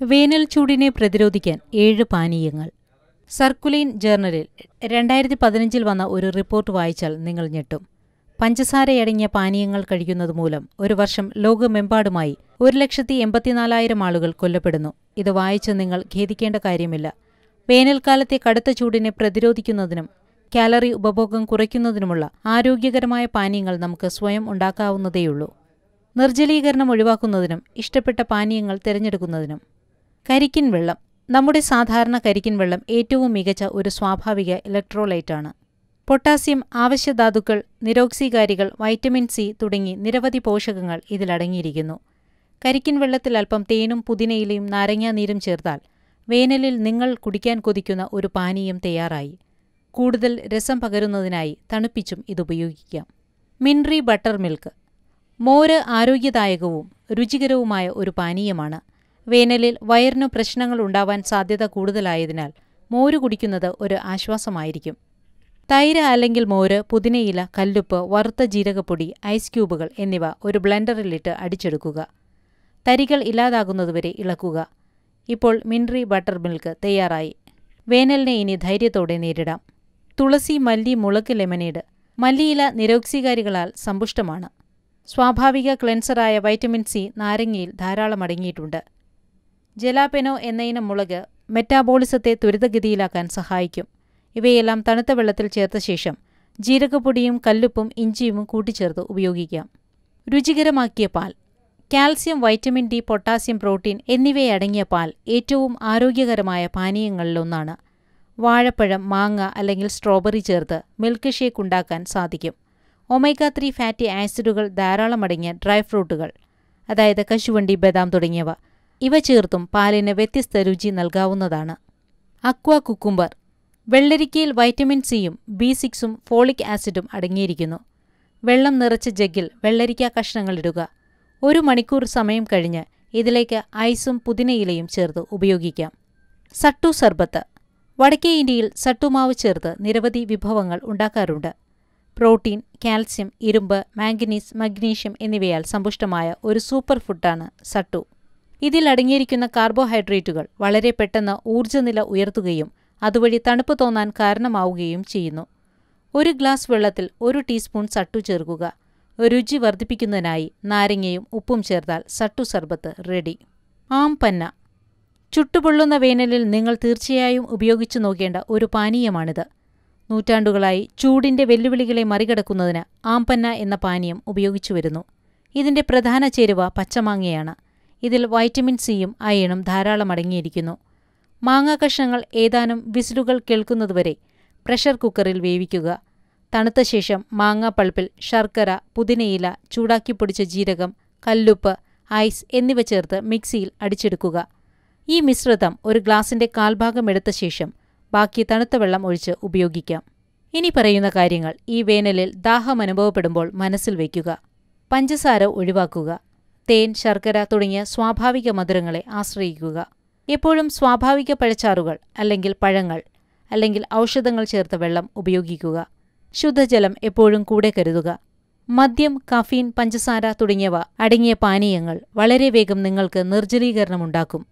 വേനൽ ചൂടിനെ പ്രതിരോധിക്കാൻ 7 പാനീയങ്ങൾ. സർക്കുലൈൻ ജേർണലിൽ 2015 വന്ന ഒരു റിപ്പോർട്ട് വായിച്ചാൽ നിങ്ങൾ ഞെട്ടും. പഞ്ചസാരയടങ്ങിയ പാനീയങ്ങൾ കഴിക്കുന്നതുമൂലം ഒരു വർഷം ലോകമെമ്പാടുമായി 1,84,000 ആളുകൾ കൊല്ലപ്പെടുന്നു. ഇത് വായിച്ച് നിങ്ങൾ ഖേദിക്കേണ്ട കാര്യമില്ല. വേനൽക്കാലത്തെ കടുത്ത ചൂടിനെ പ്രതിരോധിക്കുന്നതിനും കാലറി ഉപഭോഗം കുറയ്ക്കുന്നതിനുമുള്ള ആരോഗ്യകരമായ പാനീയങ്ങൾ നമുക്ക് സ്വയം ഉണ്ടാക്കാവുന്നതേയുള്ളൂ. നിർജ്ജലീകരണം ഒഴിവാക്കുന്നതിനും ഇഷ്ടപ്പെട്ട പാനീയങ്ങൾ തിരഞ്ഞെടുക്കുന്നതിനും. കരിക്കിൻ വെള്ളം. നമ്മുടെ സാധാരണ കരിക്കിൻ വെള്ളം ഏറ്റവും മികച്ച ഒരു സ്വാഭാവിക ഇലക്ട്രോലൈറ്റാണ്. പൊട്ടാസ്യം, ആവശ്യധാതുക്കൾ, നിരോക്സീകാരികൾ, വൈറ്റമിൻ സി തുടങ്ങി നിരവധി പോഷകങ്ങൾ ഇതിലടങ്ങിയിരിക്കുന്നു. കരിക്കിൻ വെള്ളത്തിൽ അല്പം തേനും പുതിനയിലയും നാരങ്ങാനീരും ചേർത്താൽ വേനലിൽ നിങ്ങൾ കുടിക്കാൻ കൊതിക്കുന്ന ഒരു പാനീയം തയ്യാറായി. കൂടുതൽ രസം പകരുന്നതിനായി തണുപ്പിച്ചും ഇതുപയോഗിക്കാം. മിൻറി ബട്ടർ മിൽക്ക്. മോര് ആരോഗ്യദായകവും രുചികരവുമായ ഒരു പാനീയമാണ്. വേനലിൽ വയറിനു പ്രശ്നങ്ങൾ ഉണ്ടാവാൻ സാധ്യത കൂടുതലായതിനാൽ മോര് കുടിക്കുന്നത് ഒരു ആശ്വാസമായിരിക്കും. തൈര് അല്ലെങ്കിൽ മോര്, പുതിനയില, കല്ലുപ്പ്, വറുത്ത ജീരകപ്പൊടി, ഐസ് ക്യൂബുകൾ എന്നിവ ഒരു ബ്ലെൻഡറിലിട്ട് അടിച്ചെടുക്കുക. തരികൾ ഇല്ലാതാകുന്നതുവരെ ഇളക്കുക. ഇപ്പോൾ മിൻറി ബട്ടർ മിൽക്ക് തയ്യാറായി. വേനലിനെ ഇനി ധൈര്യത്തോടെ നേരിടാം. തുളസി, മല്ലി, മുളക് ലെമനേഡ്. മല്ലിയില നിരോക്സീകാരികളാൽ സമ്പുഷ്ടമാണ്. സ്വാഭാവിക ക്ലെൻസറായ വൈറ്റമിൻ സി നാരങ്ങയിൽ ധാരാളം അടങ്ങിയിട്ടുണ്ട്. ജലാപെനോ എന്നയിനം മുളക് മെറ്റാബോളിസത്തെ ത്വരിതഗതിയിലാക്കാൻ സഹായിക്കും. ഇവയെല്ലാം തണുത്ത വെള്ളത്തിൽ ചേർത്ത ശേഷം ജീരകപ്പൊടിയും കല്ലുപ്പും ഇഞ്ചിയും കൂട്ടിച്ചേർത്ത് ഉപയോഗിക്കാം. രുചികരമാക്കിയ പാൽ. Calcium, vitamin D, potassium, protein എന്നിവയടങ്ങിയ പാൽ ഏറ്റവും ആരോഗ്യകരമായ പാനീയങ്ങളിലൊന്നാണ്. വാഴപ്പഴം, മാങ്ങ അല്ലെങ്കിൽ സ്ട്രോബെറി ചേർത്ത് മിൽക്ക് ഷേക്ക് ഉണ്ടാക്കാൻ സാധിക്കും. ഒമേഗ-3 ഫാറ്റി ആസിഡുകൾ ധാരാളമടങ്ങിയ ഡ്രൈ ഫ്രൂട്ടുകൾ, അതായത് കശുവണ്ടി, ബദാം തുടങ്ങിയവ, ഇവ ചേർത്തും പാലിന് വ്യത്യസ്ത രുചി നൽകാവുന്നതാണ്. Aqua cucumber. വെള്ളരിക്കയിൽ വൈറ്റമിൻ സിയും B6ഉം ഫോളിക് ആസിഡും അടങ്ങിയിരിക്കുന്നു. വെള്ളം നിറച്ച ജഗ്ഗിൽ വെള്ളരിക്ക കഷ്ണങ്ങളിടുക. 1 മണിക്കൂർ സമയം കഴിഞ്ഞ് ഇതിലേക്ക് ഐസും പുതിനയിലയും ചേർത്ത് ഉപയോഗിക്കാം. സട്ടു സർബത്ത്. വടക്കേ ഇന്ത്യയിൽ സട്ടുമാവ് ചേർത്ത് നിരവധി വിഭവങ്ങൾ ഉണ്ടാക്കാറുണ്ട്. പ്രോട്ടീൻ, കാൽസ്യം, ഇരുമ്പ്, മാംഗനീസ്, മഗ്നീഷ്യം എന്നിവയാൽ സമ്പുഷ്ടമായ ഒരു സൂപ്പർ ഫുഡാണ് സട്ടു. ഇതിൽ അടങ്ങിയിരിക്കുന്ന കാർബോഹൈഡ്രേറ്റുകൾ വളരെ പെട്ടെന്ന് ഊർജ്ജനില ഉയർത്തുകയും അതുവഴി തണുപ്പ് തോന്നാൻ കാരണമാവുകയും ചെയ്യുന്നു. 1 ഗ്ലാസ് വെള്ളത്തിൽ 1 ടീസ്പൂൺ സട്ടു ചേർക്കുക. രുചി വർദ്ധിപ്പിക്കുന്നതിനായി നാരങ്ങയും ഉപ്പും ചേർത്താൽ സട്ടു സർബത്ത് റെഡി. ആം പന്ന. ചുട്ടുപൊള്ളുന്ന വേനലിൽ നിങ്ങൾ തീർച്ചയായും ഉപയോഗിച്ചു നോക്കേണ്ട ഒരു പാനീയമാണിത്. നൂറ്റാണ്ടുകളായി ചൂടിന്റെ വെല്ലുവിളികളെ മറികടക്കുന്നതിന് ആംപന്ന എന്ന പാനീയം ഉപയോഗിച്ചു വരുന്നു. ഇതിന്റെ പ്രധാന ചേരുവ പച്ചമാങ്ങയാണ്. ഇതിൽ വൈറ്റമിൻ സിയും അയണും ധാരാളം അടങ്ങിയിരിക്കുന്നു. മാങ്ങാ കഷ്ണങ്ങൾ ഏതാനും വിസിലുകൾ കേൾക്കുന്നതുവരെ പ്രഷർ കുക്കറിൽ വേവിക്കുക. തണുത്ത ശേഷം മാങ്ങാ പൾപ്പിൽ ശർക്കര, പുതിനയില, ചൂടാക്കി പൊടിച്ച ജീരകം, കല്ലുപ്പ്, ഐസ് എന്നിവ ചേർത്ത് മിക്സിയിൽ അടിച്ചെടുക്കുക. ഈ മിശ്രിതം ഒരു ഗ്ലാസിന്റെ കാൽഭാഗം എടുത്ത ശേഷം ബാക്കി തണുത്ത വെള്ളം ഒഴിച്ച് ഉപയോഗിക്കാം. ഇനി പറയുന്ന കാര്യങ്ങൾ ഈ വേനലിൽ ദാഹം അനുഭവപ്പെടുമ്പോൾ മനസ്സിൽ വയ്ക്കുക. പഞ്ചസാര ഒഴിവാക്കുക. തേൻ, ശർക്കര തുടങ്ങിയ സ്വാഭാവിക മധുരങ്ങളെ ആശ്രയിക്കുക. എപ്പോഴും സ്വാഭാവിക പഴച്ചാറുകൾ അല്ലെങ്കിൽ പഴങ്ങൾ അല്ലെങ്കിൽ ഔഷധങ്ങൾ ചേർത്ത വെള്ളം ഉപയോഗിക്കുക. ശുദ്ധജലം എപ്പോഴും കൂടെ കരുതുക. മദ്യം, കഫീൻ, പഞ്ചസാര തുടങ്ങിയവ അടങ്ങിയ പാനീയങ്ങൾ വളരെ വേഗം നിങ്ങൾക്ക് നിർജ്ജലീകരണമുണ്ടാക്കും.